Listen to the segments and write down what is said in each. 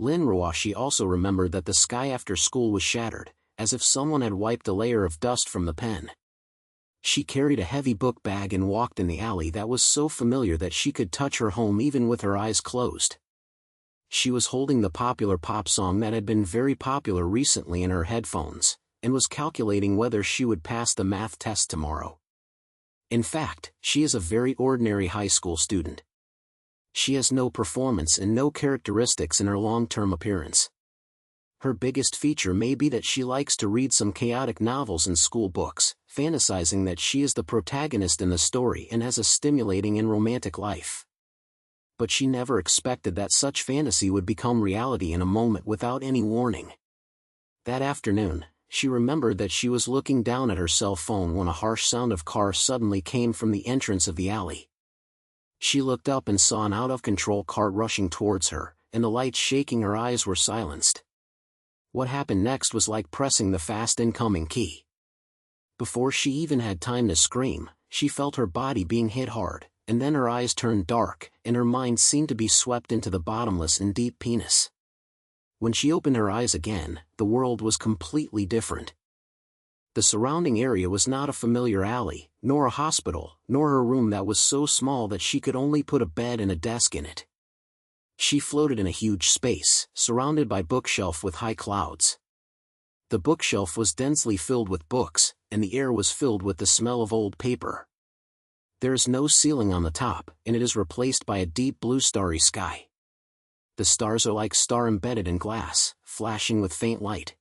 Lin Ruoxi also remembered that the sky after school was shattered, as if someone had wiped a layer of dust from the pen. She carried a heavy book bag and walked in the alley that was so familiar that she could touch her home even with her eyes closed. She was holding the popular pop song that had been very popular recently in her headphones, and was calculating whether she would pass the math test tomorrow. In fact, she is a very ordinary high school student. She has no performance and no characteristics in her long-term appearance. Her biggest feature may be that she likes to read some chaotic novels and school books, fantasizing that she is the protagonist in the story and has a stimulating and romantic life. But she never expected that such fantasy would become reality in a moment without any warning. That afternoon, she remembered that she was looking down at her cell phone when a harsh sound of car suddenly came from the entrance of the alley. She looked up and saw an out-of-control cart rushing towards her, and the lights shaking her eyes were silenced. What happened next was like pressing the fast incoming key. Before she even had time to scream, she felt her body being hit hard, and then her eyes turned dark, and her mind seemed to be swept into the bottomless and deep penis. When she opened her eyes again, the world was completely different. The surrounding area was not a familiar alley, nor a hospital, nor her room that was so small that she could only put a bed and a desk in it. She floated in a huge space, surrounded by bookshelf with high clouds. The bookshelf was densely filled with books, and the air was filled with the smell of old paper. There is no ceiling on the top, and it is replaced by a deep blue starry sky. The stars are like star embedded in glass, flashing with faint light.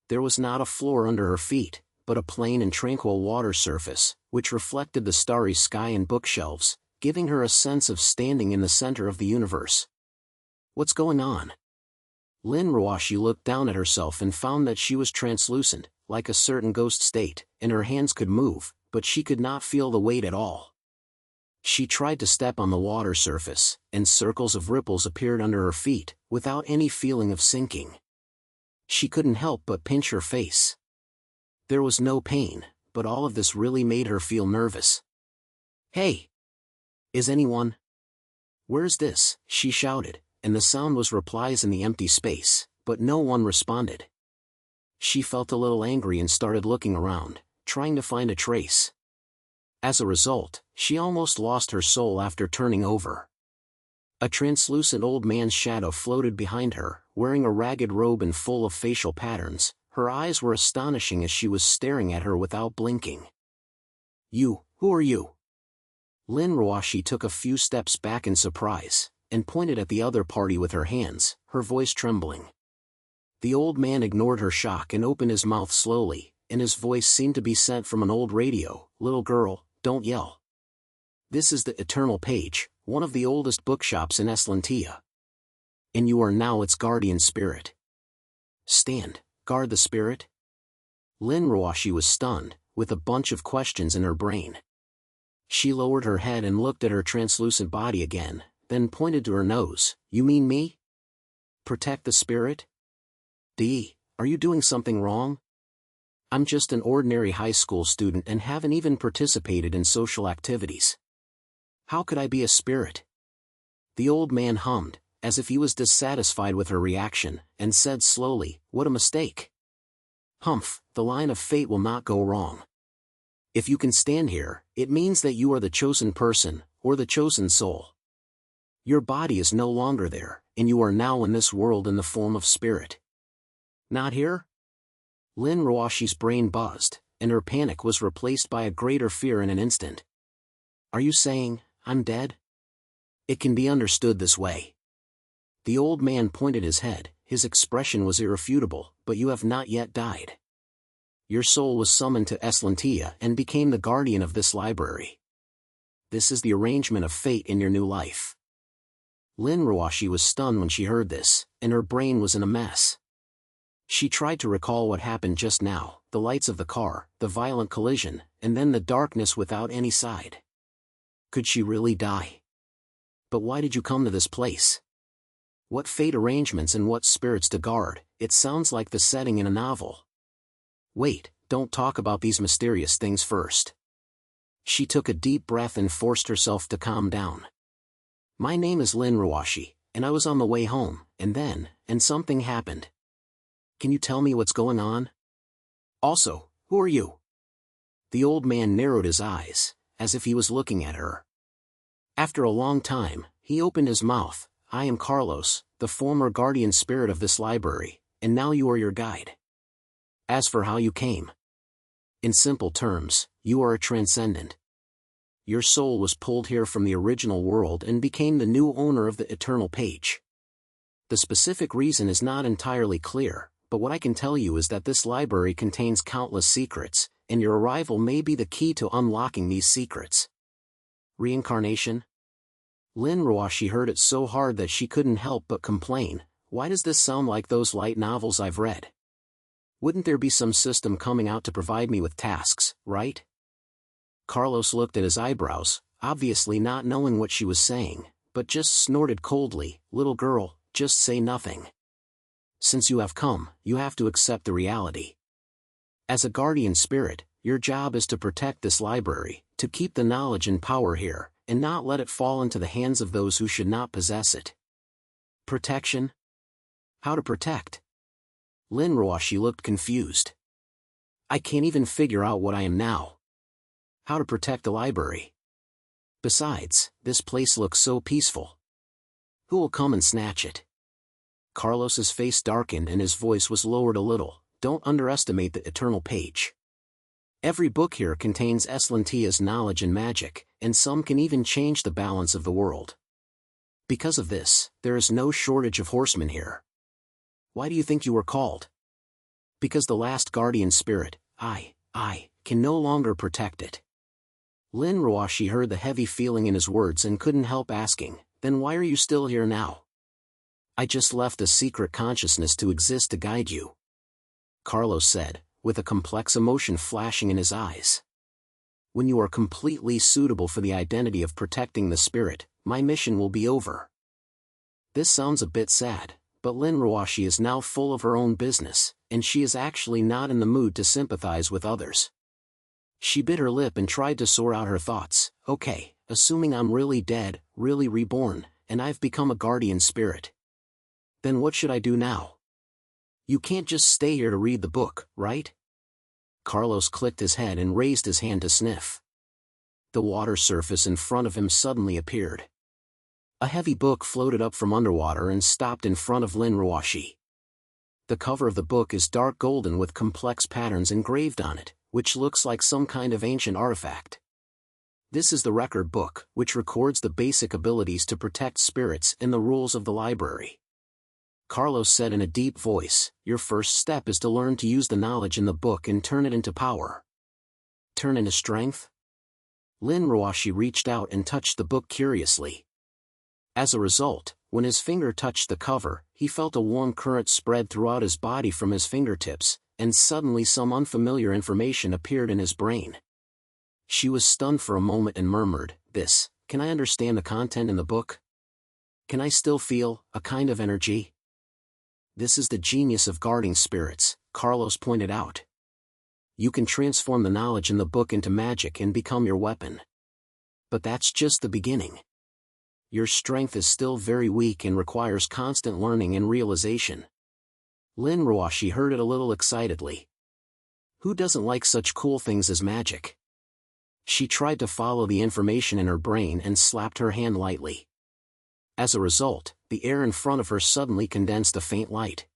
There was not a floor under her feet, but a plain and tranquil water surface, which reflected the starry sky and bookshelves, giving her a sense of standing in the center of the universe. What's going on? Lin Ruoxi looked down at herself and found that she was translucent, like a certain ghost state, and her hands could move, but she could not feel the weight at all. She tried to step on the water surface, and circles of ripples appeared under her feet, without any feeling of sinking. She couldn't help but pinch her face. There was no pain, but all of this really made her feel nervous. "Hey! Is anyone? Where's this?" she shouted, and the sound was replies in the empty space, but no one responded. She felt a little angry and started looking around, trying to find a trace. As a result, she almost lost her soul after turning over. A translucent old man's shadow floated behind her, wearing a ragged robe and full of facial patterns. Her eyes were astonishing as she was staring at her without blinking. Who are you?" Lin Ruoxi took a few steps back in surprise, and pointed at the other party with her hands, her voice trembling. The old man ignored her shock and opened his mouth slowly, and his voice seemed to be sent from an old radio. "Little girl, don't yell. This is the Eternal Page, one of the oldest bookshops in Eslantia. And you are now its guardian spirit. Stand, guard the spirit." Lin Ruoxi was stunned, with a bunch of questions in her brain. She lowered her head and looked at her translucent body again, then pointed to her nose. "You mean me? Protect the spirit? Are you doing something wrong? I'm just an ordinary high school student and haven't even participated in social activities. How could I be a spirit?" The old man hummed, as if he was dissatisfied with her reaction, and said slowly, "What a mistake. Humph, the line of fate will not go wrong. If you can stand here, it means that you are the chosen person, or the chosen soul. Your body is no longer there, and you are now in this world in the form of spirit. Not here?" Lin Ruoxi's brain buzzed, and her panic was replaced by a greater fear in an instant. "Are you saying I'm dead?" "It can be understood this way." The old man pointed his head, his expression was irrefutable. "But you have not yet died. Your soul was summoned to Eslantia and became the guardian of this library. This is the arrangement of fate in your new life." Lin Ruoxi was stunned when she heard this, and her brain was in a mess. She tried to recall what happened just now, the lights of the car, the violent collision, and then the darkness without any side. Could she really die? But why did you come to this place? What fate arrangements and what spirits to guard? It sounds like the setting in a novel. Wait, don't talk about these mysterious things first. She took a deep breath and forced herself to calm down. "My name is Lin Ruoxi, and I was on the way home, and something happened. Can you tell me what's going on? Also, who are you?" The old man narrowed his eyes, as if he was looking at her. After a long time, he opened his mouth. "I am Carlos, the former guardian spirit of this library, and now you are your guide. As for how you came, in simple terms, you are a transcendent. Your soul was pulled here from the original world and became the new owner of the eternal page. The specific reason is not entirely clear, but what I can tell you is that this library contains countless secrets, and your arrival may be the key to unlocking these secrets." Reincarnation? Lin Ruoxi heard it so hard that she couldn't help but complain. "Why does this sound like those light novels I've read? Wouldn't there be some system coming out to provide me with tasks, right?" Carlos looked at his eyebrows, obviously not knowing what she was saying, but just snorted coldly. "Little girl, just say nothing. Since you have come, you have to accept the reality. As a guardian spirit, your job is to protect this library, to keep the knowledge and power here, and not let it fall into the hands of those who should not possess it." Protection? How to protect? Lin Ruoxi looked confused. "I can't even figure out what I am now. How to protect the library? Besides, this place looks so peaceful. Who will come and snatch it?" Carlos's face darkened and his voice was lowered a little. "Don't underestimate the eternal page. Every book here contains Eslantia's knowledge and magic, and some can even change the balance of the world. Because of this, there is no shortage of horsemen here. Why do you think you were called? Because the last guardian spirit, I, can no longer protect it." Lin Ruoxi heard the heavy feeling in his words and couldn't help asking, "Then why are you still here now?" "I just left a secret consciousness to exist to guide you," Carlos said, with a complex emotion flashing in his eyes. "When you are completely suitable for the identity of protecting the spirit, my mission will be over." This sounds a bit sad, but Lin Ruoxi is now full of her own business, and she is actually not in the mood to sympathize with others. She bit her lip and tried to sort out her thoughts. "Okay, assuming I'm really dead, really reborn, and I've become a guardian spirit. Then what should I do now? You can't just stay here to read the book, right?" Carlos clicked his head and raised his hand to sniff. The water surface in front of him suddenly appeared. A heavy book floated up from underwater and stopped in front of Lin Ruoxi. The cover of the book is dark golden with complex patterns engraved on it, which looks like some kind of ancient artifact. This is the record book, which records the basic abilities to protect spirits and the rules of the library. Carlos said in a deep voice, "Your first step is to learn to use the knowledge in the book and turn it into power." Turn into strength? Lin Ruoxi reached out and touched the book curiously. As a result, when his finger touched the cover, he felt a warm current spread throughout his body from his fingertips, and suddenly some unfamiliar information appeared in his brain. She was stunned for a moment and murmured, Can I understand the content in the book? Can I still feel a kind of energy?" "This is the genius of guarding spirits," Carlos pointed out. "You can transform the knowledge in the book into magic and become your weapon. But that's just the beginning. Your strength is still very weak and requires constant learning and realization." Lin Ruoxi heard it a little excitedly. Who doesn't like such cool things as magic? She tried to follow the information in her brain and slapped her hand lightly. As a result, the air in front of her suddenly condensed a faint light.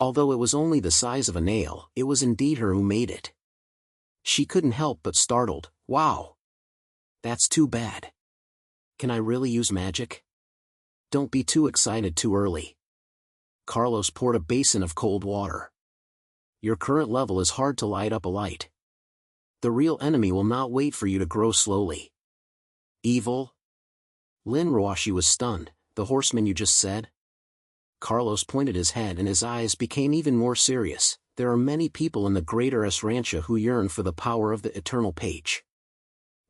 Although it was only the size of a nail, it was indeed her who made it. She couldn't help but startled. "Wow! That's too bad. Can I really use magic?" "Don't be too excited too early." Carlos poured a basin of cold water. "Your current level is hard to light up a light. The real enemy will not wait for you to grow slowly." "Evil?" Lin Ruoxi was stunned. "The horseman you just said?" Carlos pointed his head and his eyes became even more serious. "There are many people in the greater Esrantia who yearn for the power of the eternal page.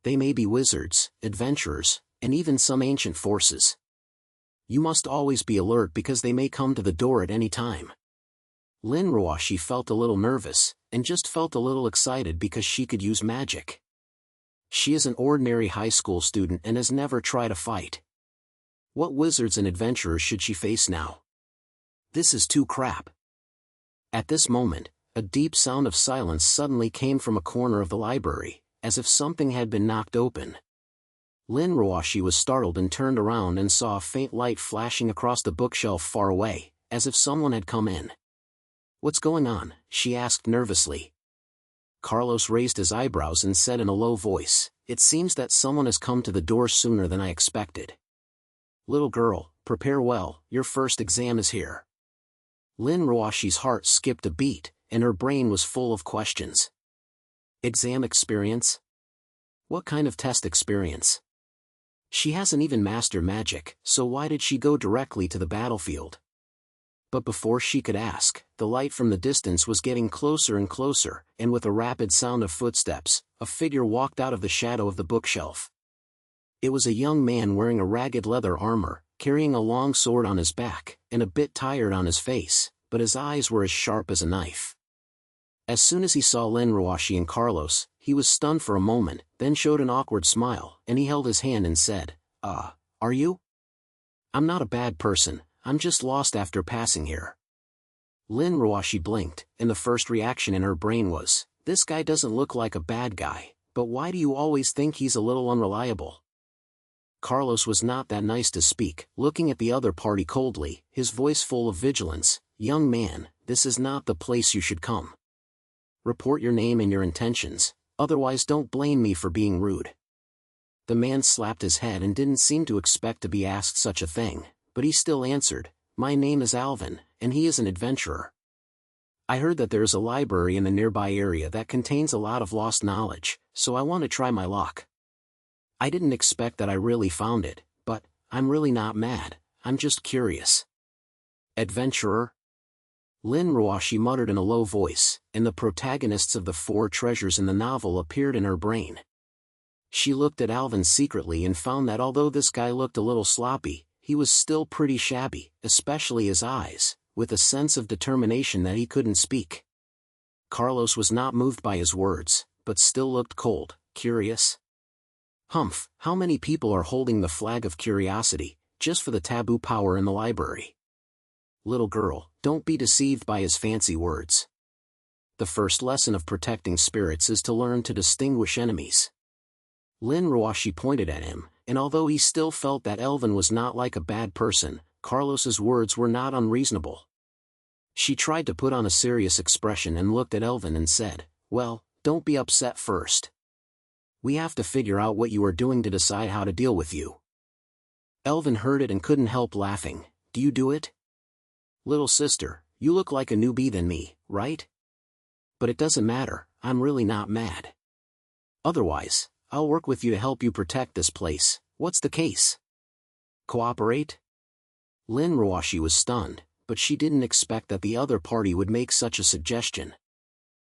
They may be wizards, adventurers, and even some ancient forces. You must always be alert because they may come to the door at any time." Lin Ruoxi felt a little nervous, and just felt a little excited because she could use magic. She is an ordinary high school student and has never tried a fight. What wizards and adventurers should she face now? This is too crap. At this moment, a deep sound of silence suddenly came from a corner of the library, as if something had been knocked open. Lin Ruoxi was startled and turned around and saw a faint light flashing across the bookshelf far away, as if someone had come in. "What's going on?" she asked nervously. Carlos raised his eyebrows and said in a low voice, "It seems that someone has come to the door sooner than I expected. Little girl, prepare well, your first exam is here." Lin Ruoxi's heart skipped a beat, and her brain was full of questions. Exam experience? What kind of test experience? She hasn't even mastered magic, so why did she go directly to the battlefield? But before she could ask, the light from the distance was getting closer and closer, and with a rapid sound of footsteps, a figure walked out of the shadow of the bookshelf. It was a young man wearing a ragged leather armor, carrying a long sword on his back, and a bit tired on his face, but his eyes were as sharp as a knife. As soon as he saw Lin Ruoxi and Carlos, he was stunned for a moment, then showed an awkward smile, and he held his hand and said, Are you? I'm not a bad person, I'm just lost after passing here." Lin Ruoxi blinked, and the first reaction in her brain was, "This guy doesn't look like a bad guy, but why do you always think he's a little unreliable?" Carlos was not that nice to speak, looking at the other party coldly, his voice full of vigilance. "Young man, this is not the place you should come. Report your name and your intentions, otherwise don't blame me for being rude." The man slapped his head and didn't seem to expect to be asked such a thing, but he still answered, "My name is Alvin, and he is an adventurer. I heard that there is a library in the nearby area that contains a lot of lost knowledge, so I want to try my luck. I didn't expect that I really found it, but I'm really not mad, I'm just curious." "Adventurer?" Lin Ruoxi muttered in a low voice, and the protagonists of the four treasures in the novel appeared in her brain. She looked at Alvin secretly and found that although this guy looked a little sloppy, he was still pretty shabby, especially his eyes, with a sense of determination that he couldn't speak. Carlos was not moved by his words, but still looked cold, curious. "Humph, how many people are holding the flag of curiosity, just for the taboo power in the library? Little girl, don't be deceived by his fancy words. The first lesson of protecting spirits is to learn to distinguish enemies." Lin Ruoxi pointed at him, and although he still felt that Elvin was not like a bad person, Carlos's words were not unreasonable. She tried to put on a serious expression and looked at Elvin and said, "Well, don't be upset first. We have to figure out what you are doing to decide how to deal with you." Elvin heard it and couldn't help laughing. "Do you do it? Little sister, you look like a newbie than me, right? But it doesn't matter, I'm really not mad. Otherwise, I'll work with you to help you protect this place. What's the case? Cooperate?" Lin Ruoxi was stunned, but she didn't expect that the other party would make such a suggestion.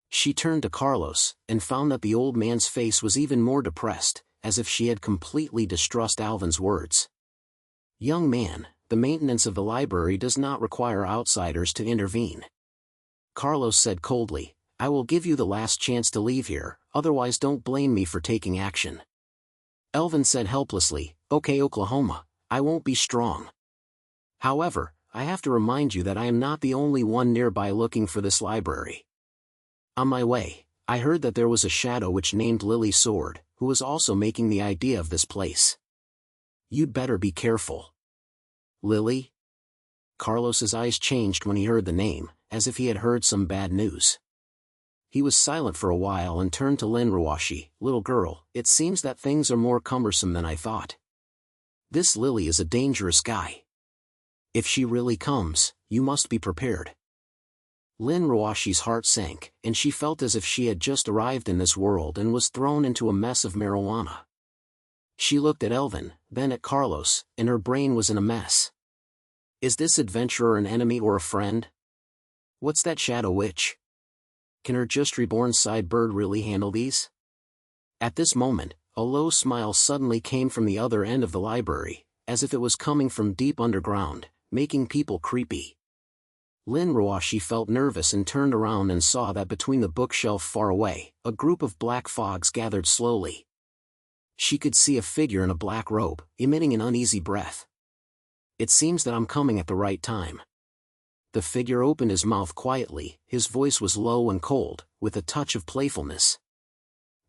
She turned to Carlos, and found that the old man's face was even more depressed, as if she had completely distrusted Alvin's words. "Young man, the maintenance of the library does not require outsiders to intervene." Carlos said coldly, "I will give you the last chance to leave here, otherwise don't blame me for taking action." Elvin said helplessly, "Okay Oklahoma, I won't be strong. However, I have to remind you that I am not the only one nearby looking for this library. On my way, I heard that there was a shadow witch named Lily Sword, who was also making the idea of this place. You'd better be careful." "Lily?" Carlos's eyes changed when he heard the name, as if he had heard some bad news. He was silent for a while and turned to Lin Ruoxi. "Little girl, it seems that things are more cumbersome than I thought. This Lily is a dangerous guy. If she really comes, you must be prepared." Lin Ruoxi's heart sank, and she felt as if she had just arrived in this world and was thrown into a mess of marijuana. She looked at Elvin, then at Carlos, and her brain was in a mess. Is this adventurer an enemy or a friend? What's that shadow witch? Can her just reborn side bird really handle these? At this moment, a low smile suddenly came from the other end of the library, as if it was coming from deep underground, making people creepy. Lin Ruoxi felt nervous and turned around and saw that between the bookshelf far away, a group of black fogs gathered slowly. She could see a figure in a black robe, emitting an uneasy breath. It seems that I'm coming at the right time. The figure opened his mouth quietly, his voice was low and cold, with a touch of playfulness.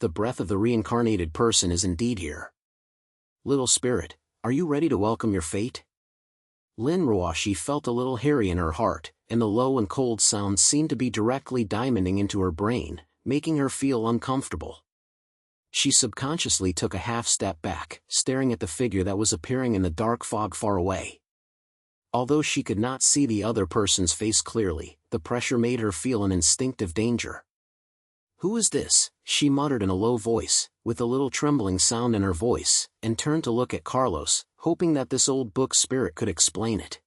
The breath of the reincarnated person is indeed here. Little spirit, are you ready to welcome your fate? Lin Ruoxi felt a little hairy in her heart, and the low and cold sound seemed to be directly diamonding into her brain, making her feel uncomfortable. She subconsciously took a half step back, staring at the figure that was appearing in the dark fog far away. Although she could not see the other person's face clearly, the pressure made her feel an instinctive danger. "Who is this?" she muttered in a low voice, with a little trembling sound in her voice, and turned to look at Carlos, hoping that this old book spirit could explain it.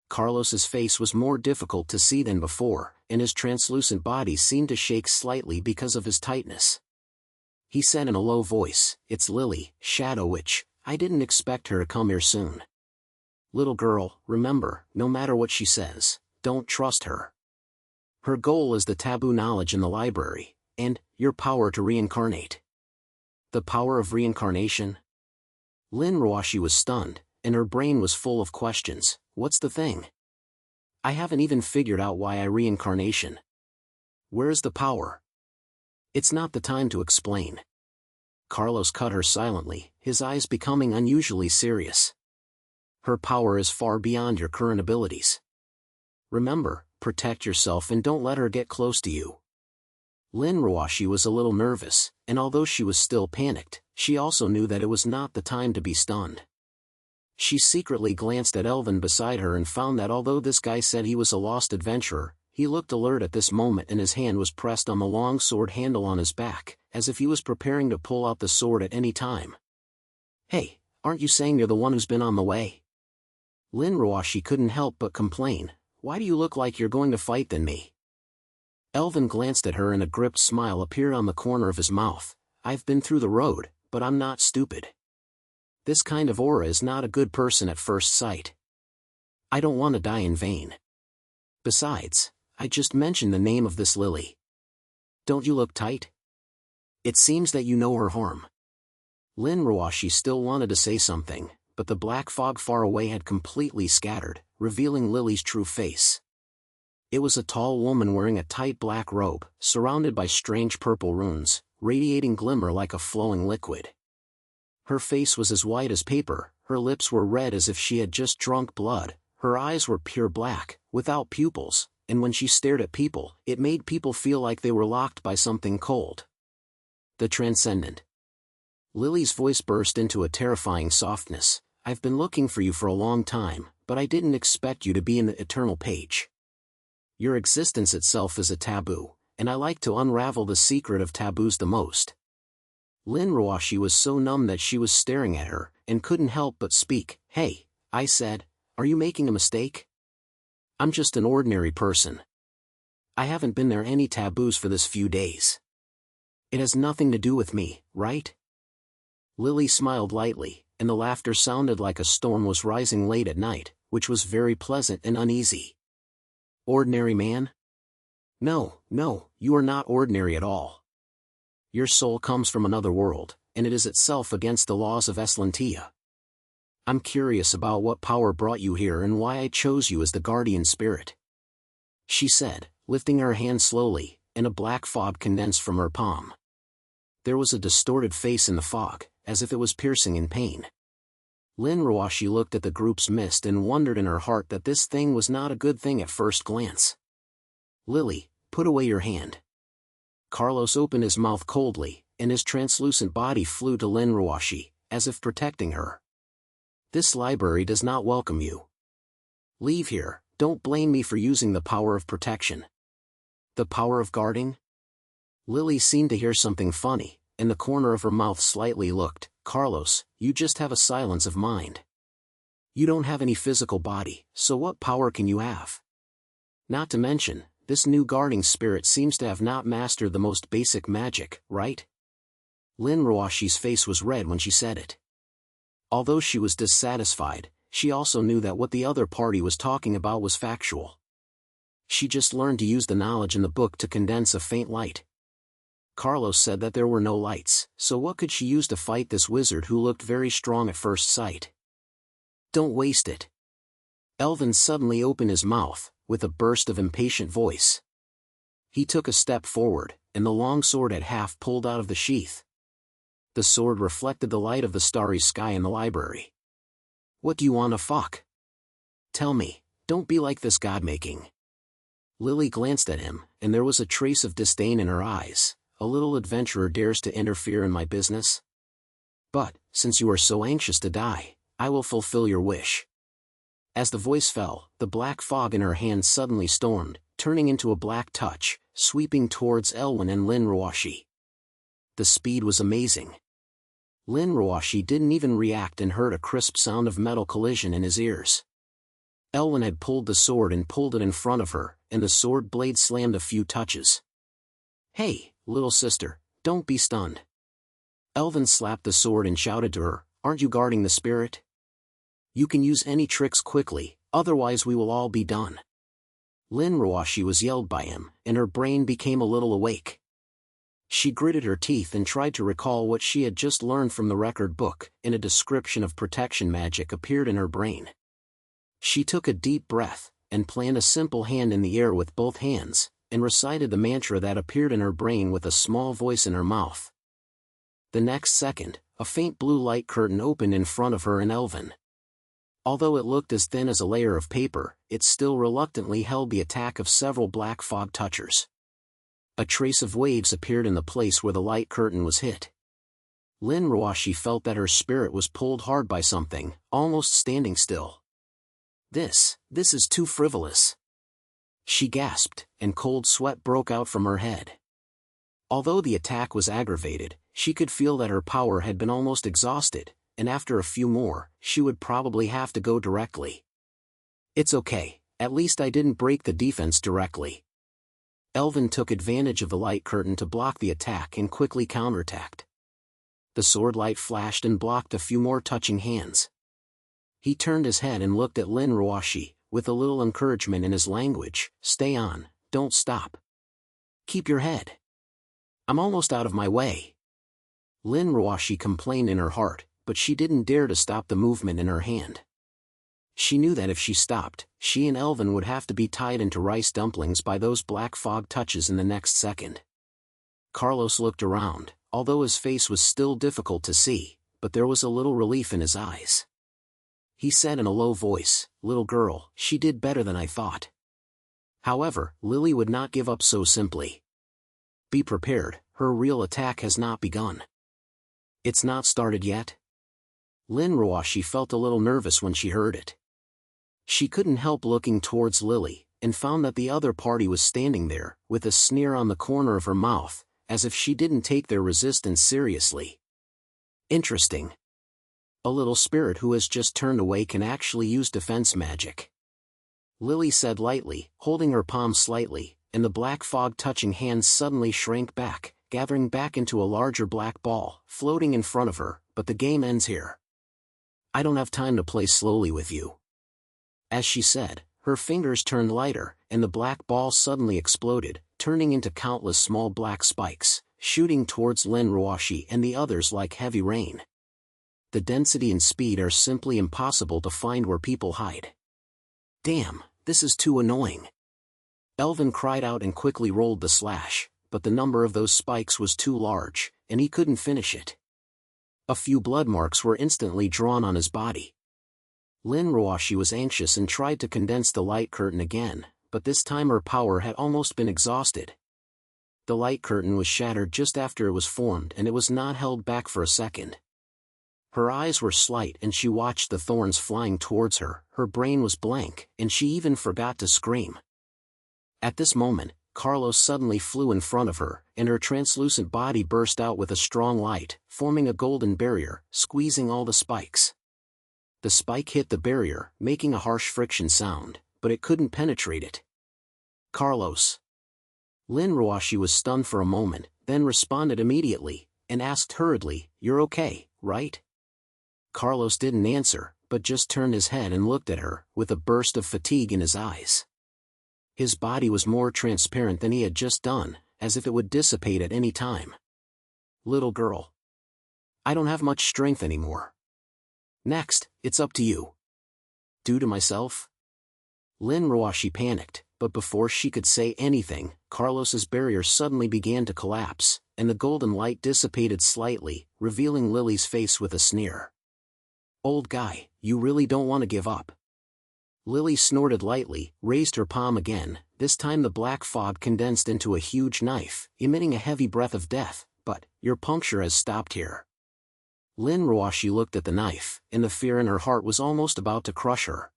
Carlos's face was more difficult to see than before, and his translucent body seemed to shake slightly because of his tightness. He said in a low voice, "It's Lily, Shadow Witch. I didn't expect her to come here soon. Little girl, remember, no matter what she says, don't trust her. Her goal is the taboo knowledge in the library, and your power to reincarnate." The power of reincarnation? Lin Ruoxi was stunned, and her brain was full of questions. What's the thing? I haven't even figured out why I reincarnation. Where's the power? It's not the time to explain. Carlos cut her silently, his eyes becoming unusually serious. Her power is far beyond your current abilities. Remember, protect yourself and don't let her get close to you. Lin Ruoxi was a little nervous, and although she was still panicked, she also knew that it was not the time to be stunned. She secretly glanced at Elvin beside her and found that although this guy said he was a lost adventurer, he looked alert at this moment and his hand was pressed on the long sword handle on his back, as if he was preparing to pull out the sword at any time. "Hey, aren't you saying you're the one who's been on the way?" Lin Ruoxi couldn't help but complain. "Why do you look like you're going to fight than me?" Elvin glanced at her and a gripped smile appeared on the corner of his mouth. "I've been through the road, but I'm not stupid. This kind of aura is not a good person at first sight. I don't want to die in vain. Besides, I just mentioned the name of this Lily. Don't you look tight? It seems that you know her harm." Lin Ruoxi still wanted to say something, but the black fog far away had completely scattered, revealing Lily's true face. It was a tall woman wearing a tight black robe, surrounded by strange purple runes, radiating glimmer like a flowing liquid. Her face was as white as paper, her lips were red as if she had just drunk blood, her eyes were pure black, without pupils, and when she stared at people, it made people feel like they were locked by something cold. The transcendent. Lily's voice burst into a terrifying softness. "I've been looking for you for a long time, but I didn't expect you to be in the eternal page. Your existence itself is a taboo, and I like to unravel the secret of taboos the most." Lin Ruoxi was so numb that she was staring at her, and couldn't help but speak. "Hey," I said, "are you making a mistake? I'm just an ordinary person. I haven't been there any taboos for this few days. It has nothing to do with me, right?" Lily smiled lightly, and the laughter sounded like a storm was rising late at night, which was very pleasant and uneasy. "Ordinary man? No, you are not ordinary at all. Your soul comes from another world, and it is itself against the laws of Eslantia. I'm curious about what power brought you here and why I chose you as the guardian spirit," she said, lifting her hand slowly, and a black fog condensed from her palm. There was a distorted face in the fog, as if it was piercing in pain. Lin Ruoxi looked at the group's mist and wondered in her heart that this thing was not a good thing at first glance. "Lily, put away your hand." Carlos opened his mouth coldly, and his translucent body flew to Lin Ruoxi, as if protecting her. "This library does not welcome you. Leave here, don't blame me for using the power of protection." "The power of guarding?" Lily seemed to hear something funny, and the corner of her mouth slightly looked. "Carlos, you just have a silence of mind. You don't have any physical body, so what power can you have? Not to mention, this new guarding spirit seems to have not mastered the most basic magic, right?" Lin Ruoxi's face was red when she said it. Although she was dissatisfied, she also knew that what the other party was talking about was factual. She just learned to use the knowledge in the book to condense a faint light. Carlos said that there were no lights, so what could she use to fight this wizard who looked very strong at first sight? Don't waste it. Elven suddenly opened his mouth, with a burst of impatient voice. He took a step forward, and the long sword at half pulled out of the sheath. The sword reflected the light of the starry sky in the library. What do you want to fuck? Tell me, don't be like this god-making. Lily glanced at him, and there was a trace of disdain in her eyes. A little adventurer dares to interfere in my business? But, since you are so anxious to die, I will fulfill your wish. As the voice fell, the black fog in her hand suddenly stormed, turning into a black touch, sweeping towards Elwyn and Lin Ruoxi. The speed was amazing. Lin Ruoxi didn't even react and heard a crisp sound of metal collision in his ears. Elwyn had pulled the sword and pulled it in front of her, and the sword blade slammed a few touches. Hey, little sister, don't be stunned. Elwyn slapped the sword and shouted to her, aren't you guarding the spirit? You can use any tricks quickly, otherwise we will all be done. Lin Ruoxi was yelled by him, and her brain became a little awake. She gritted her teeth and tried to recall what she had just learned from the record book, and a description of protection magic appeared in her brain. She took a deep breath, and planted a simple hand in the air with both hands, and recited the mantra that appeared in her brain with a small voice in her mouth. The next second, a faint blue light curtain opened in front of her and Elven. Although it looked as thin as a layer of paper, it still reluctantly held the attack of several black fog touchers. A trace of waves appeared in the place where the light curtain was hit. Lin Ruoxi felt that her spirit was pulled hard by something, almost standing still. This is too frivolous. She gasped, and cold sweat broke out from her head. Although the attack was aggravated, she could feel that her power had been almost exhausted, and after a few more, she would probably have to go directly. It's okay, at least I didn't break the defense directly. Elven took advantage of the light curtain to block the attack and quickly counterattacked. The sword light flashed and blocked a few more touching hands. He turned his head and looked at Lin Ruoxi, with a little encouragement in his language, stay on, don't stop. Keep your head. I'm almost out of my way. Lin Ruoxi complained in her heart, but she didn't dare to stop the movement in her hand. She knew that if she stopped, she and Elven would have to be tied into rice dumplings by those black fog touches in the next second. Carlos looked around, although his face was still difficult to see, but there was a little relief in his eyes. He said in a low voice, little girl, she did better than I thought. However, Lily would not give up so simply. Be prepared, her real attack has not begun. It's not started yet? Lin Ruoxi felt a little nervous when she heard it. She couldn't help looking towards Lily, and found that the other party was standing there, with a sneer on the corner of her mouth, as if she didn't take their resistance seriously. Interesting. A little spirit who has just turned away can actually use defense magic. Lily said lightly, holding her palm slightly, and the black fog touching hands suddenly shrank back, gathering back into a larger black ball, floating in front of her, but the game ends here. I don't have time to play slowly with you. As she said, her fingers turned lighter, and the black ball suddenly exploded, turning into countless small black spikes, shooting towards Lin Ruoxi and the others like heavy rain. The density and speed are simply impossible to find where people hide. Damn, this is too annoying. Elven cried out and quickly rolled the slash, but the number of those spikes was too large, and he couldn't finish it. A few blood marks were instantly drawn on his body. Lin Ruoxi was anxious and tried to condense the light curtain again, but this time her power had almost been exhausted. The light curtain was shattered just after it was formed, and it was not held back for a second. Her eyes were slight and she watched the thorns flying towards her, her brain was blank, and she even forgot to scream. At this moment, Carlos suddenly flew in front of her, and her translucent body burst out with a strong light, forming a golden barrier, squeezing all the spikes. The spike hit the barrier, making a harsh friction sound, but it couldn't penetrate it. Carlos. Lin Ruoxi was stunned for a moment, then responded immediately, and asked hurriedly, "You're okay, right?" Carlos didn't answer, but just turned his head and looked at her, with a burst of fatigue in his eyes. His body was more transparent than he had just done, as if it would dissipate at any time. "Little girl. I don't have much strength anymore. Next, it's up to you." Do to myself? Lin Ruoxi panicked, but before she could say anything, Carlos's barrier suddenly began to collapse, and the golden light dissipated slightly, revealing Lily's face with a sneer. Old guy, you really don't want to give up. Lily snorted lightly, raised her palm again. This time the black fog condensed into a huge knife, emitting a heavy breath of death. But your puncture has stopped here. Lin Ruoxi looked at the knife, and the fear in her heart was almost about to crush her.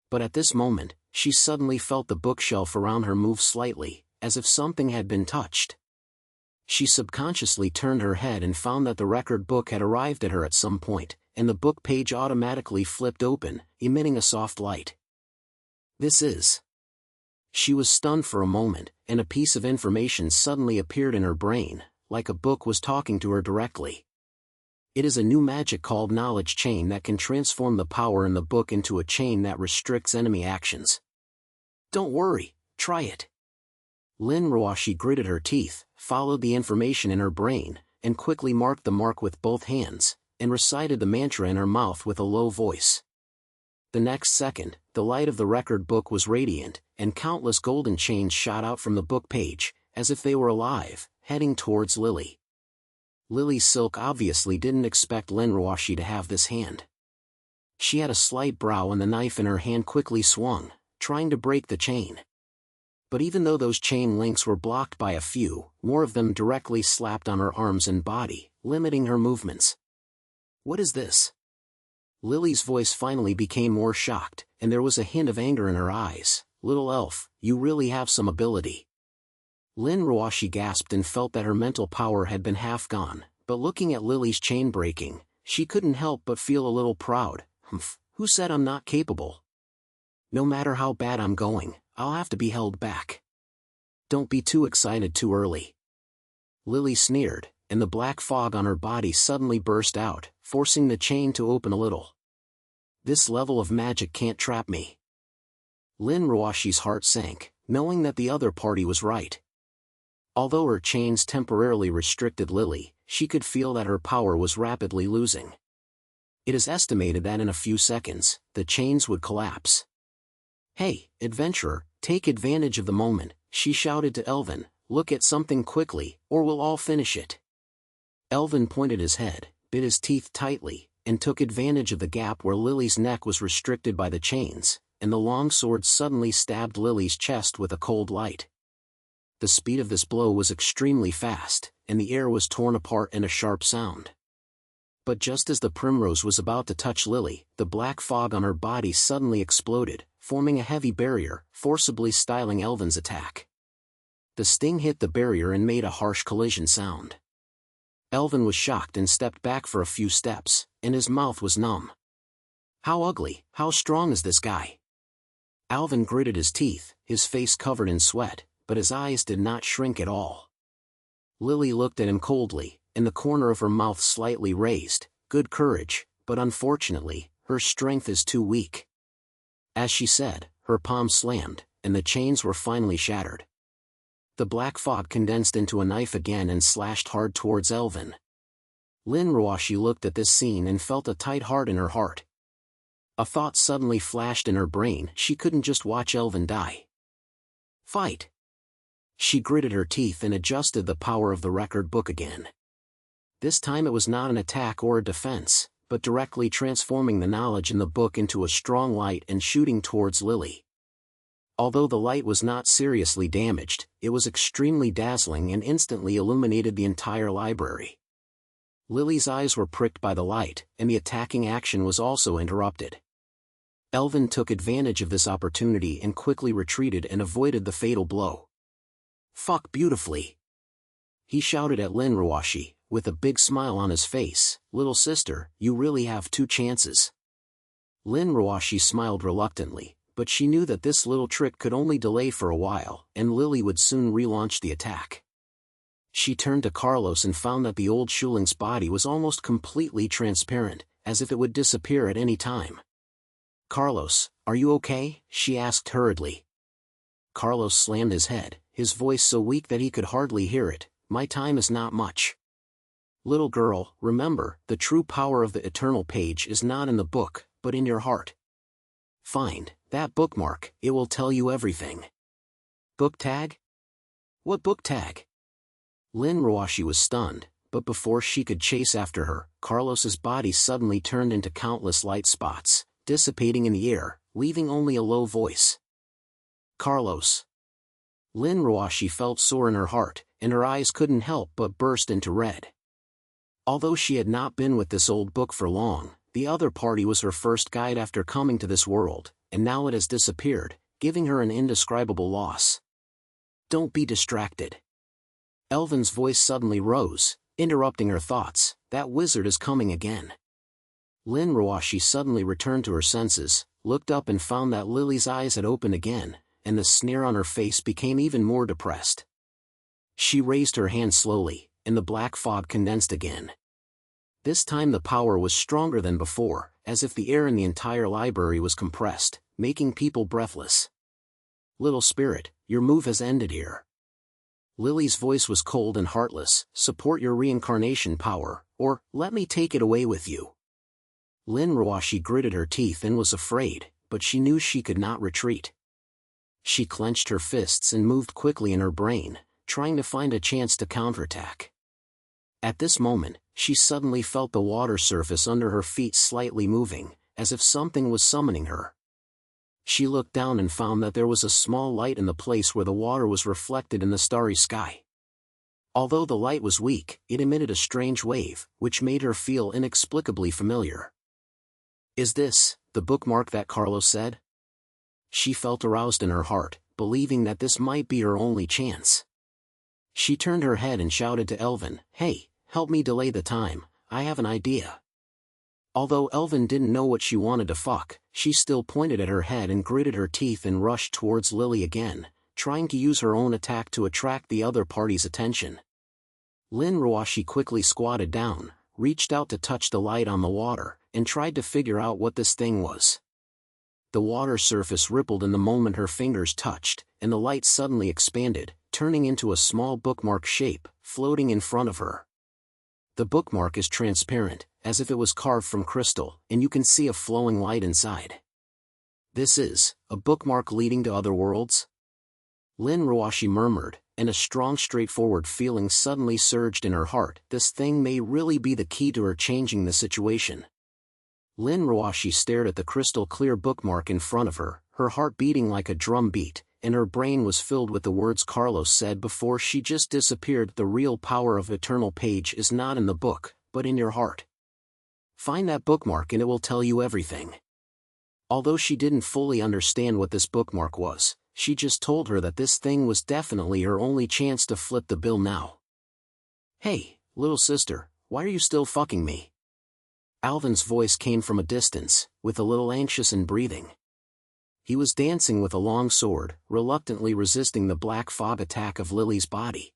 But at this moment, she suddenly felt the bookshelf around her move slightly, as if something had been touched. She subconsciously turned her head and found that the record book had arrived at her at some point, and the book page automatically flipped open, emitting a soft light. This is... She was stunned for a moment, and a piece of information suddenly appeared in her brain, like a book was talking to her directly. It is a new magic called Knowledge Chain that can transform the power in the book into a chain that restricts enemy actions. Don't worry, try it. Lin Ruoxi gritted her teeth, followed the information in her brain, and quickly marked the mark with both hands, and recited the mantra in her mouth with a low voice. The next second, the light of the record book was radiant, and countless golden chains shot out from the book page, as if they were alive, heading towards Lily. Lily Silk obviously didn't expect Lin Ruoxi to have this hand. She had a slight brow and the knife in her hand quickly swung, trying to break the chain. But even though those chain links were blocked by a few, more of them directly slapped on her arms and body, limiting her movements. What is this? Lily's voice finally became more shocked, and there was a hint of anger in her eyes. Little elf, you really have some ability. Lin Ruoxi gasped and felt that her mental power had been half gone, but looking at Lily's chain breaking, she couldn't help but feel a little proud. Humph, who said I'm not capable? No matter how bad I'm going, I'll have to be held back. Don't be too excited too early. Lily sneered, and the black fog on her body suddenly burst out, forcing the chain to open a little. This level of magic can't trap me. Lin Ruoxi's heart sank, knowing that the other party was right. Although her chains temporarily restricted Lily, she could feel that her power was rapidly losing. It is estimated that in a few seconds, the chains would collapse. Hey, adventurer, take advantage of the moment, she shouted to Elvin, look at something quickly, or we'll all finish it. Elvin pointed his head, bit his teeth tightly, and took advantage of the gap where Lily's neck was restricted by the chains, and the long sword suddenly stabbed Lily's chest with a cold light. The speed of this blow was extremely fast, and the air was torn apart in a sharp sound. But just as the primrose was about to touch Lily, the black fog on her body suddenly exploded, forming a heavy barrier, forcibly styling Elvin's attack. The sting hit the barrier and made a harsh collision sound. Elvin was shocked and stepped back for a few steps, and his mouth was numb. How ugly, how strong is this guy? Alvin gritted his teeth, his face covered in sweat, but his eyes did not shrink at all. Lily looked at him coldly, and the corner of her mouth slightly raised. Good courage, but unfortunately, her strength is too weak. As she said, her palm slammed, and the chains were finally shattered. The black fog condensed into a knife again and slashed hard towards Elvin. Lin Ruoxi looked at this scene and felt a tight heart in her heart. A thought suddenly flashed in her brain: she couldn't just watch Elvin die. Fight! She gritted her teeth and adjusted the power of the record book again. This time it was not an attack or a defense, but directly transforming the knowledge in the book into a strong light and shooting towards Lily. Although the light was not seriously damaged, it was extremely dazzling and instantly illuminated the entire library. Lily's eyes were pricked by the light, and the attacking action was also interrupted. Elvin took advantage of this opportunity and quickly retreated and avoided the fatal blow. Fuck beautifully! He shouted at Lin Ruoxi, with a big smile on his face. Little sister, you really have two chances. Lin Ruoxi smiled reluctantly, but she knew that this little trick could only delay for a while, and Lily would soon relaunch the attack. She turned to Carlos and found that the old Schuling's body was almost completely transparent, as if it would disappear at any time. Carlos, are you okay? She asked hurriedly. Carlos slammed his head, his voice so weak that he could hardly hear it. My time is not much. Little girl, remember, the true power of the eternal page is not in the book, but in your heart. Find that bookmark, it will tell you everything. Book tag? What book tag? Lin Ruoxi was stunned, but before she could chase after her, Carlos's body suddenly turned into countless light spots, dissipating in the air, leaving only a low voice. Carlos. Lin Ruoxi felt sore in her heart, and her eyes couldn't help but burst into red. Although she had not been with this old book for long, the other party was her first guide after coming to this world, and now it has disappeared, giving her an indescribable loss. Don't be distracted. Elvin's voice suddenly rose, interrupting her thoughts. That wizard is coming again. Lin Ruoxi suddenly returned to her senses, looked up and found that Lily's eyes had opened again, and the sneer on her face became even more depressed. She raised her hand slowly, and the black fog condensed again. This time the power was stronger than before, as if the air in the entire library was compressed, making people breathless. Little spirit, your move has ended here. Lily's voice was cold and heartless. Support your reincarnation power, or let me take it away with you. Lin Ruoxi gritted her teeth and was afraid, but she knew she could not retreat. She clenched her fists and moved quickly in her brain, trying to find a chance to counterattack. At this moment, she suddenly felt the water surface under her feet slightly moving, as if something was summoning her. She looked down and found that there was a small light in the place where the water was reflected in the starry sky. Although the light was weak, it emitted a strange wave, which made her feel inexplicably familiar. Is this the bookmark that Carlos said? She felt aroused in her heart, believing that this might be her only chance. She turned her head and shouted to Elvin, "Hey, help me delay the time, I have an idea." Although Elvin didn't know what she wanted to fuck, she still pointed at her head and gritted her teeth and rushed towards Lily again, trying to use her own attack to attract the other party's attention. Lin Ruoxi quickly squatted down, reached out to touch the light on the water, and tried to figure out what this thing was. The water surface rippled in the moment her fingers touched, and the light suddenly expanded, turning into a small bookmark shape, floating in front of her. The bookmark is transparent, as if it was carved from crystal, and you can see a flowing light inside. This is a bookmark leading to other worlds? Lin Ruoxi murmured, and a strong straightforward feeling suddenly surged in her heart. This thing may really be the key to her changing the situation. Lin Ruoxi stared at the crystal-clear bookmark in front of her, her heart beating like a drum beat, and her brain was filled with the words Carlos said before she just disappeared. The real power of eternal page is not in the book, but in your heart. Find that bookmark and it will tell you everything. Although she didn't fully understand what this bookmark was, she just told her that this thing was definitely her only chance to flip the bill now. Hey, little sister, why are you still fucking me? Alvin's voice came from a distance, with a little anxious and breathing. He was dancing with a long sword, reluctantly resisting the black fog attack of Lily's body.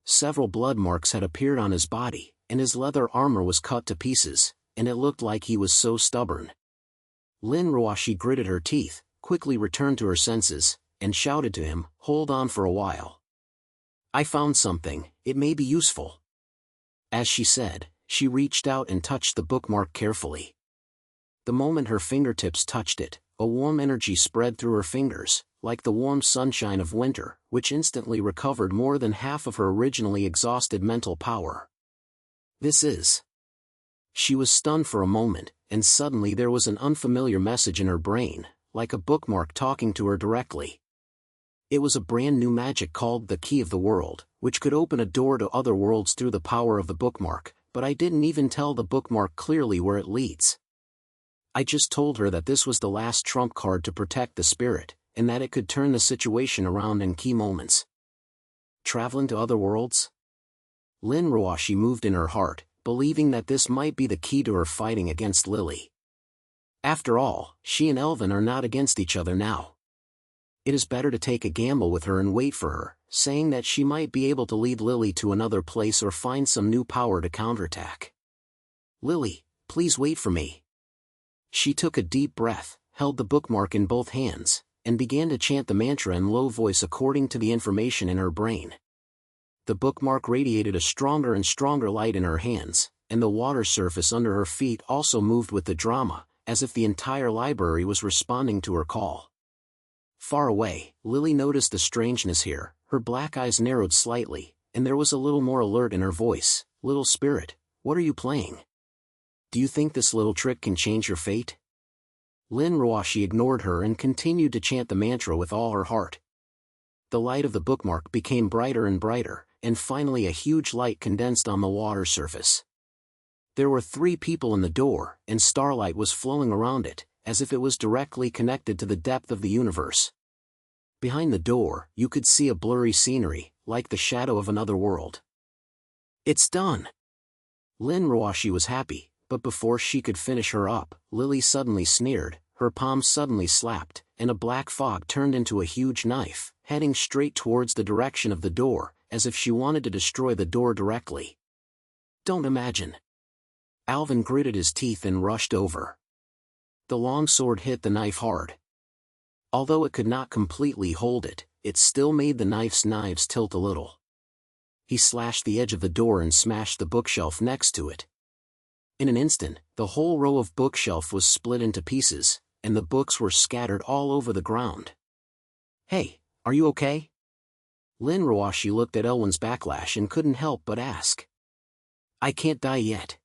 Several blood marks had appeared on his body, and his leather armor was cut to pieces, and it looked like he was so stubborn. Lin Ruoxi gritted her teeth, quickly returned to her senses, and shouted to him, "Hold on for a while. I found something, it may be useful." As she said, she reached out and touched the bookmark carefully. The moment her fingertips touched it, a warm energy spread through her fingers, like the warm sunshine of winter, which instantly recovered more than half of her originally exhausted mental power. This is... She was stunned for a moment, and suddenly there was an unfamiliar message in her brain, like a bookmark talking to her directly. It was a brand new magic called the Key of the World, which could open a door to other worlds through the power of the bookmark, but I didn't even tell the bookmark clearly where it leads. I just told her that this was the last trump card to protect the spirit, and that it could turn the situation around in key moments. Traveling to other worlds? Lin Ruoxi moved in her heart, believing that this might be the key to her fighting against Lily. After all, she and Elvin are not against each other now. It is better to take a gamble with her and wait for her, saying that she might be able to lead Lily to another place or find some new power to counterattack. "Lily, please wait for me." She took a deep breath, held the bookmark in both hands, and began to chant the mantra in low voice according to the information in her brain. The bookmark radiated a stronger and stronger light in her hands, and the water surface under her feet also moved with the drama, as if the entire library was responding to her call. Far away, Lily noticed the strangeness here. Her black eyes narrowed slightly, and there was a little more alert in her voice. "Little spirit, what are you playing? Do you think this little trick can change your fate?" Lin Ruoxi ignored her and continued to chant the mantra with all her heart. The light of the bookmark became brighter and brighter, and finally a huge light condensed on the water surface. There were 3 people in the door, and starlight was flowing around it, as if it was directly connected to the depth of the universe. Behind the door, you could see a blurry scenery, like the shadow of another world. "It's done!" Lin Ruoxi was happy, but before she could finish her up, Lily suddenly sneered, her palms suddenly slapped, and a black fog turned into a huge knife, heading straight towards the direction of the door, as if she wanted to destroy the door directly. "Don't imagine." Alvin gritted his teeth and rushed over. The long sword hit the knife hard. Although it could not completely hold it, it still made the knife's knives tilt a little. He slashed the edge of the door and smashed the bookshelf next to it. In an instant, the whole row of bookshelf was split into pieces, and the books were scattered all over the ground. "Hey, are you okay?" Lin Ruoxi looked at Elwin's backlash and couldn't help but ask. "I can't die yet."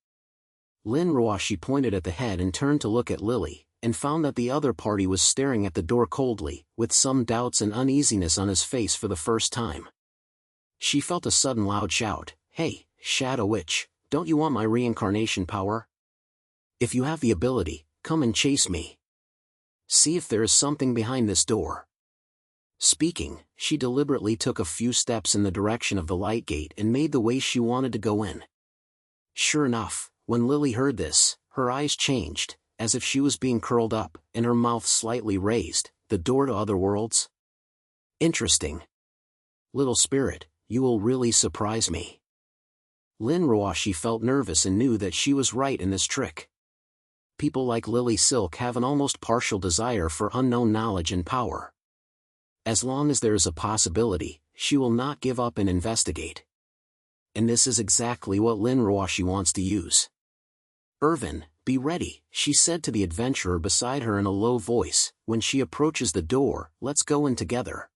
Lin Ruoxi pointed at the head and turned to look at Lily, and found that the other party was staring at the door coldly, with some doubts and uneasiness on his face for the first time. She felt a sudden loud shout, "Hey, Shadow Witch, don't you want my reincarnation power? If you have the ability, come and chase me. See if there is something behind this door." Speaking, she deliberately took a few steps in the direction of the light gate and made the way she wanted to go in. Sure enough, when Lily heard this, her eyes changed, as if she was being curled up, and her mouth slightly raised. "The door to other worlds? Interesting. Little spirit, you will really surprise me." Lin Ruoxi felt nervous and knew that she was right in this trick. People like Lily Silk have an almost partial desire for unknown knowledge and power. As long as there is a possibility, she will not give up and investigate. And this is exactly what Lin Ruoxi wants to use. "Irvin, be ready," she said to the adventurer beside her in a low voice. "When she approaches the door, let's go in together."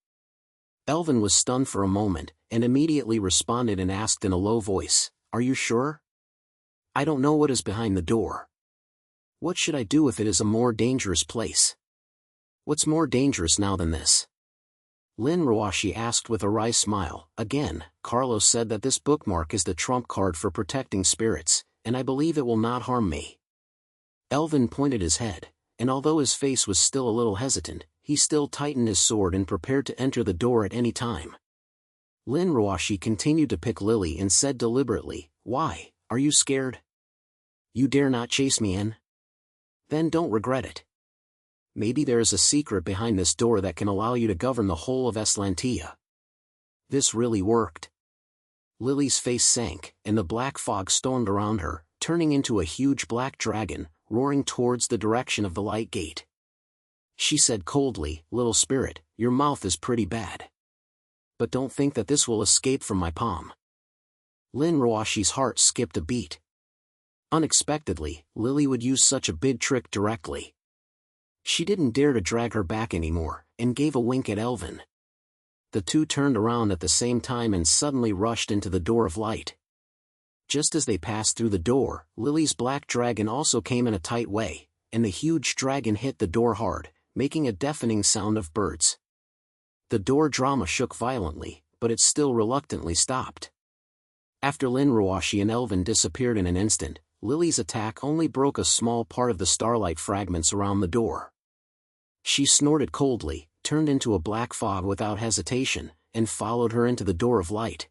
Elvin was stunned for a moment, and immediately responded and asked in a low voice, "Are you sure? I don't know what is behind the door. What should I do if it is a more dangerous place? What's more dangerous now than this?" Lin Ruoxi asked with a wry smile. "Again, Carlos said that this bookmark is the trump card for protecting spirits, and I believe it will not harm me." Elvin pointed his head, and although his face was still a little hesitant, he still tightened his sword and prepared to enter the door at any time. Lin Ruoxi continued to pick Lily and said deliberately, "Why, are you scared? You dare not chase me in? Then don't regret it. Maybe there is a secret behind this door that can allow you to govern the whole of Eslantia." This really worked. Lily's face sank, and the black fog stormed around her, turning into a huge black dragon, roaring towards the direction of the light gate. She said coldly, "Little spirit, your mouth is pretty bad. But don't think that this will escape from my palm." Lin Ruoxi's heart skipped a beat. Unexpectedly, Lily would use such a big trick directly. She didn't dare to drag her back anymore, and gave a wink at Elvin. The two turned around at the same time and suddenly rushed into the door of light. Just as they passed through the door, Lily's black dragon also came in a tight way, and the huge dragon hit the door hard, making a deafening sound of birds. The door drama shook violently, but it still reluctantly stopped. After Lin Ruoxi and Elvin disappeared in an instant, Lily's attack only broke a small part of the starlight fragments around the door. She snorted coldly, turned into a black fog without hesitation, and followed her into the door of light.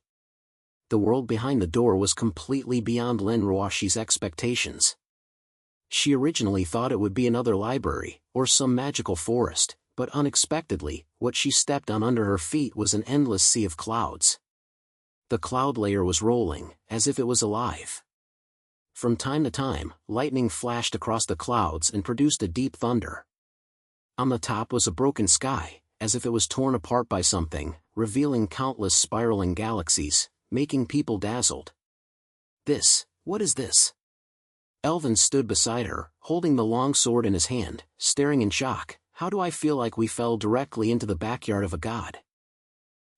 The world behind the door was completely beyond Lin Ruoxi's expectations. She originally thought it would be another library, or some magical forest, but unexpectedly, what she stepped on under her feet was an endless sea of clouds. The cloud layer was rolling, as if it was alive. From time to time, lightning flashed across the clouds and produced a deep thunder. On the top was a broken sky, as if it was torn apart by something, revealing countless spiraling galaxies, making people dazzled. What is this? Elvin stood beside her, holding the long sword in his hand, staring in shock. How do I feel like we fell directly into the backyard of a god?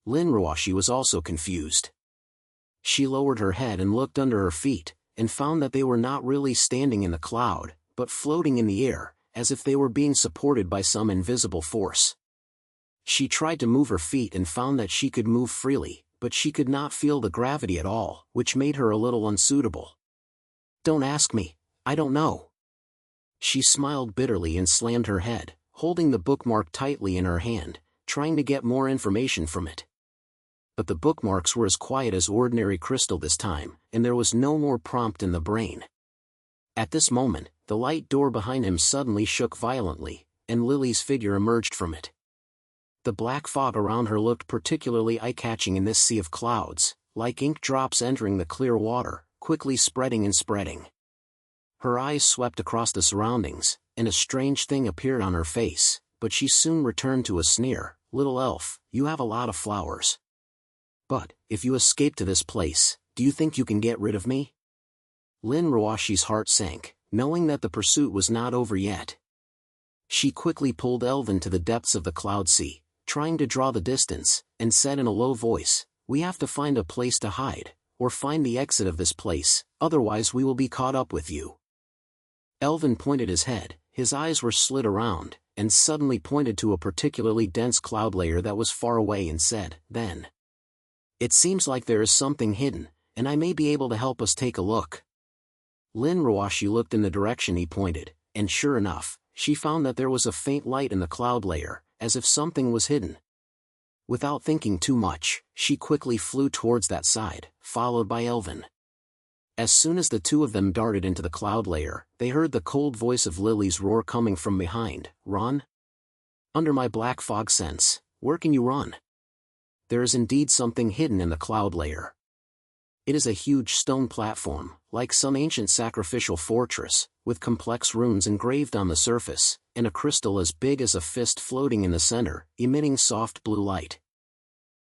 Lin Ruoxi was also confused. She lowered her head and looked under her feet, and found that they were not really standing in the cloud, but floating in the air, as if they were being supported by some invisible force. She tried to move her feet and found that she could move freely, but she could not feel the gravity at all, which made her a little unsuitable. Don't ask me, I don't know. She smiled bitterly and slammed her head, holding the bookmark tightly in her hand, trying to get more information from it. But the bookmarks were as quiet as ordinary crystal this time, and there was no more prompt in the brain. At this moment, the light door behind him suddenly shook violently, and Lily's figure emerged from it. The black fog around her looked particularly eye-catching in this sea of clouds, like ink drops entering the clear water, quickly spreading and spreading. Her eyes swept across the surroundings, and a strange thing appeared on her face, but she soon returned to a sneer. Little elf, you have a lot of flowers. But, if you escape to this place, do you think you can get rid of me? Lin Ruoxi's heart sank, knowing that the pursuit was not over yet. She quickly pulled Elvin to the depths of the cloud sea, trying to draw the distance, and said in a low voice, we have to find a place to hide, or find the exit of this place, otherwise we will be caught up with you. Elvin pointed his head, his eyes were slit around, and suddenly pointed to a particularly dense cloud layer that was far away and said, then. It seems like there is something hidden, and I may be able to help us take a look. Lin Ruoxi looked in the direction he pointed, and sure enough, she found that there was a faint light in the cloud layer, as if something was hidden. Without thinking too much, she quickly flew towards that side, followed by Elvin. As soon as the two of them darted into the cloud layer, they heard the cold voice of Lily's roar coming from behind. Run? Under my black fog sense, where can you run? There is indeed something hidden in the cloud layer. It is a huge stone platform, like some ancient sacrificial fortress, with complex runes engraved on the surface, and a crystal as big as a fist floating in the center, emitting soft blue light.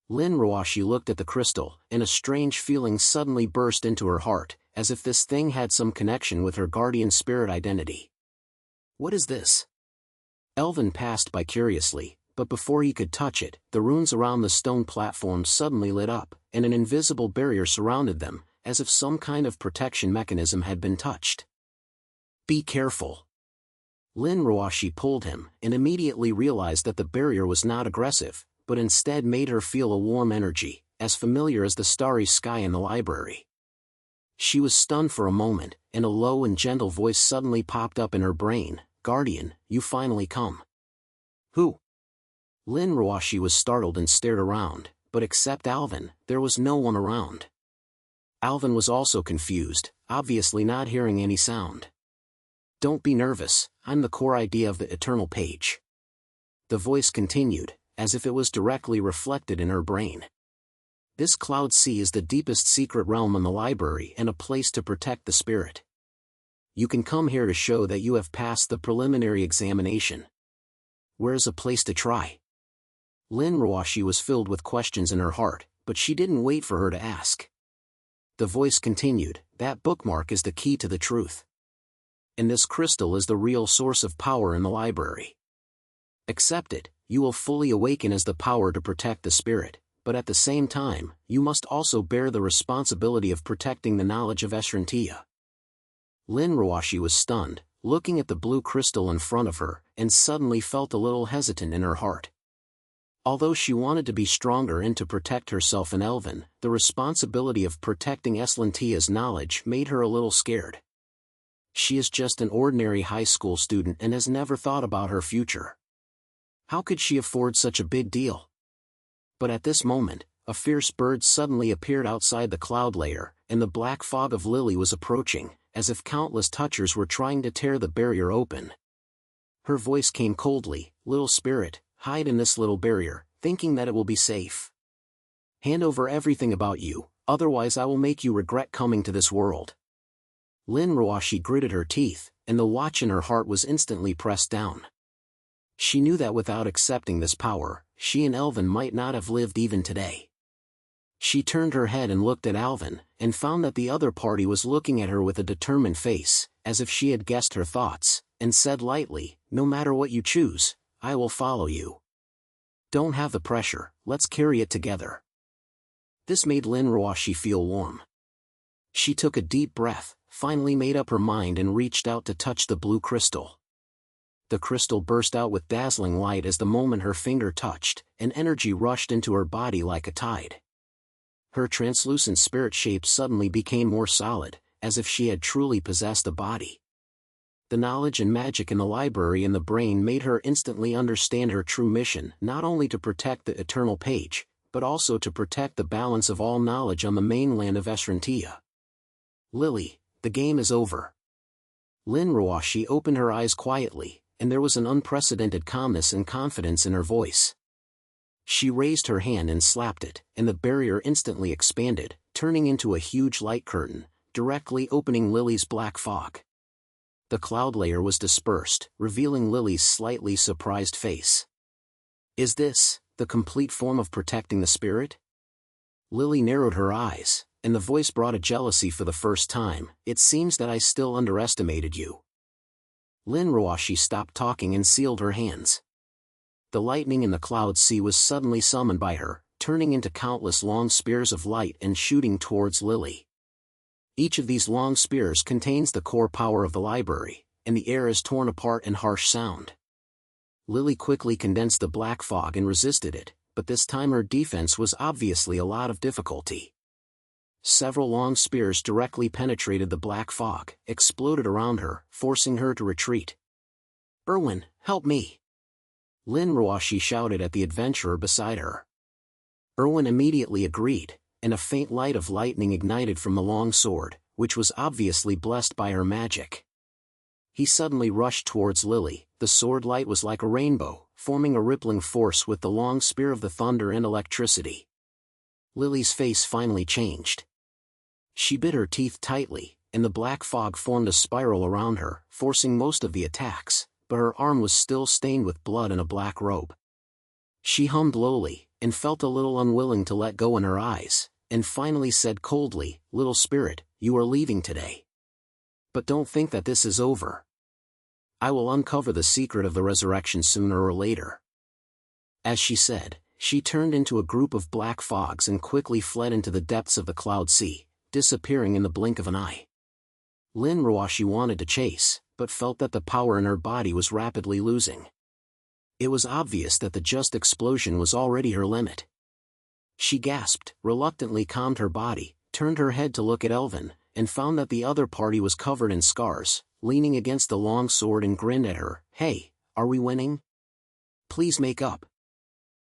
Lin Ruoxi looked at the crystal, and a strange feeling suddenly burst into her heart, as if this thing had some connection with her guardian spirit identity. What is this? Elvin passed by curiously, but before he could touch it, the runes around the stone platform suddenly lit up, and an invisible barrier surrounded them, as if some kind of protection mechanism had been touched. Be careful. Lin Ruoxi pulled him, and immediately realized that the barrier was not aggressive, but instead made her feel a warm energy, as familiar as the starry sky in the library. She was stunned for a moment, and a low and gentle voice suddenly popped up in her brain. Guardian, you finally come. Who? Lin Ruoxi was startled and stared around, but except Alvin, there was no one around. Alvin was also confused, obviously not hearing any sound. Don't be nervous, I'm the core idea of the eternal page. The voice continued, as if it was directly reflected in her brain. This cloud sea is the deepest secret realm in the library and a place to protect the spirit. You can come here to show that you have passed the preliminary examination. Where's a place to try? Lin Ruoxi was filled with questions in her heart, but she didn't wait for her to ask. The voice continued, that bookmark is the key to the truth. And this crystal is the real source of power in the library. Accept it, you will fully awaken as the power to protect the spirit, but at the same time, you must also bear the responsibility of protecting the knowledge of Esrantia. Lin Ruoxi was stunned, looking at the blue crystal in front of her, and suddenly felt a little hesitant in her heart. Although she wanted to be stronger and to protect herself and Elvin, the responsibility of protecting Esrantia's knowledge made her a little scared. She is just an ordinary high school student and has never thought about her future. How could she afford such a big deal? But at this moment, a fierce bird suddenly appeared outside the cloud layer, and the black fog of Lily was approaching, as if countless touchers were trying to tear the barrier open. Her voice came coldly, little spirit, hide in this little barrier, thinking that it will be safe. Hand over everything about you, otherwise I will make you regret coming to this world. Lin Ruoxi gritted her teeth, and the watch in her heart was instantly pressed down. She knew that without accepting this power, she and Elvin might not have lived even today. She turned her head and looked at Alvin, and found that the other party was looking at her with a determined face, as if she had guessed her thoughts, and said lightly, "No matter what you choose, I will follow you. Don't have the pressure, let's carry it together." This made Lin Ruoxi feel warm. She took a deep breath, finally made up her mind and reached out to touch the blue crystal. The crystal burst out with dazzling light as the moment her finger touched, and energy rushed into her body like a tide. Her translucent spirit shape suddenly became more solid, as if she had truly possessed a body. The knowledge and magic in the library and the brain made her instantly understand her true mission, not only to protect the eternal page, but also to protect the balance of all knowledge on the mainland of Esrantia. "Lily, the game is over." Lin Ruoxi opened her eyes quietly, and there was an unprecedented calmness and confidence in her voice. She raised her hand and slapped it, and the barrier instantly expanded, turning into a huge light curtain, directly opening Lily's black fog. The cloud layer was dispersed, revealing Lily's slightly surprised face. "Is this the complete form of protecting the spirit?" Lily narrowed her eyes, and the voice brought a jealousy for the first time. "It seems that I still underestimated you." Lin Ruoxi stopped talking and sealed her hands. The lightning in the cloud sea was suddenly summoned by her, turning into countless long spears of light and shooting towards Lily. Each of these long spears contains the core power of the library, and the air is torn apart in harsh sound. Lily quickly condensed the black fog and resisted it, but this time her defense was obviously a lot of difficulty. Several long spears directly penetrated the black fog, exploded around her, forcing her to retreat. "Erwin, help me!" Lin Ruoxi shouted at the adventurer beside her. Erwin immediately agreed, and a faint light of lightning ignited from the long sword, which was obviously blessed by her magic. He suddenly rushed towards Lily. The sword light was like a rainbow, forming a rippling force with the long spear of the thunder and electricity. Lily's face finally changed. She bit her teeth tightly, and the black fog formed a spiral around her, forcing most of the attacks, but her arm was still stained with blood and a black robe. She hummed lowly, and felt a little unwilling to let go in her eyes, and finally said coldly, "Little spirit, you are leaving today. But don't think that this is over. I will uncover the secret of the resurrection sooner or later." As she said, she turned into a group of black fogs and quickly fled into the depths of the cloud sea, disappearing in the blink of an eye. Lin Ruoxi wanted to chase, but felt that the power in her body was rapidly losing. It was obvious that the just explosion was already her limit. She gasped, reluctantly calmed her body, turned her head to look at Elvin, and found that the other party was covered in scars, leaning against the long sword and grinned at her. "Hey, are we winning? Please make up."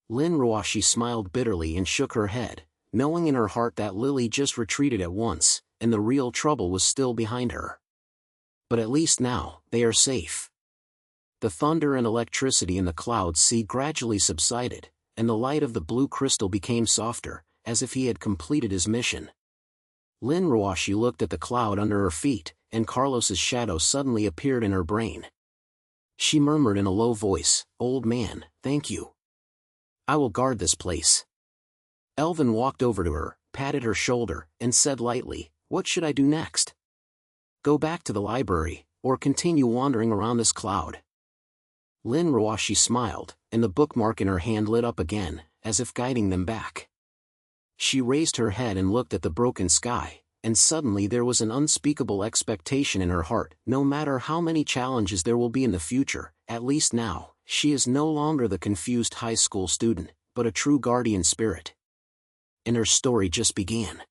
Lin Ruoxi smiled bitterly and shook her head, knowing in her heart that Lily just retreated at once, and the real trouble was still behind her. But at least now, they are safe. The thunder and electricity in the cloud sea gradually subsided, and the light of the blue crystal became softer, as if he had completed his mission. Lin Ruoxi looked at the cloud under her feet, and Carlos's shadow suddenly appeared in her brain. She murmured in a low voice, "Old man, thank you. I will guard this place." Elvin walked over to her, patted her shoulder, and said lightly, "What should I do next? Go back to the library, or continue wandering around this cloud?" Lin Ruoxi smiled, and the bookmark in her hand lit up again, as if guiding them back. She raised her head and looked at the broken sky, and suddenly there was an unspeakable expectation in her heart. No matter how many challenges there will be in the future, at least now, she is no longer the confused high school student, but a true guardian spirit. And her story just began.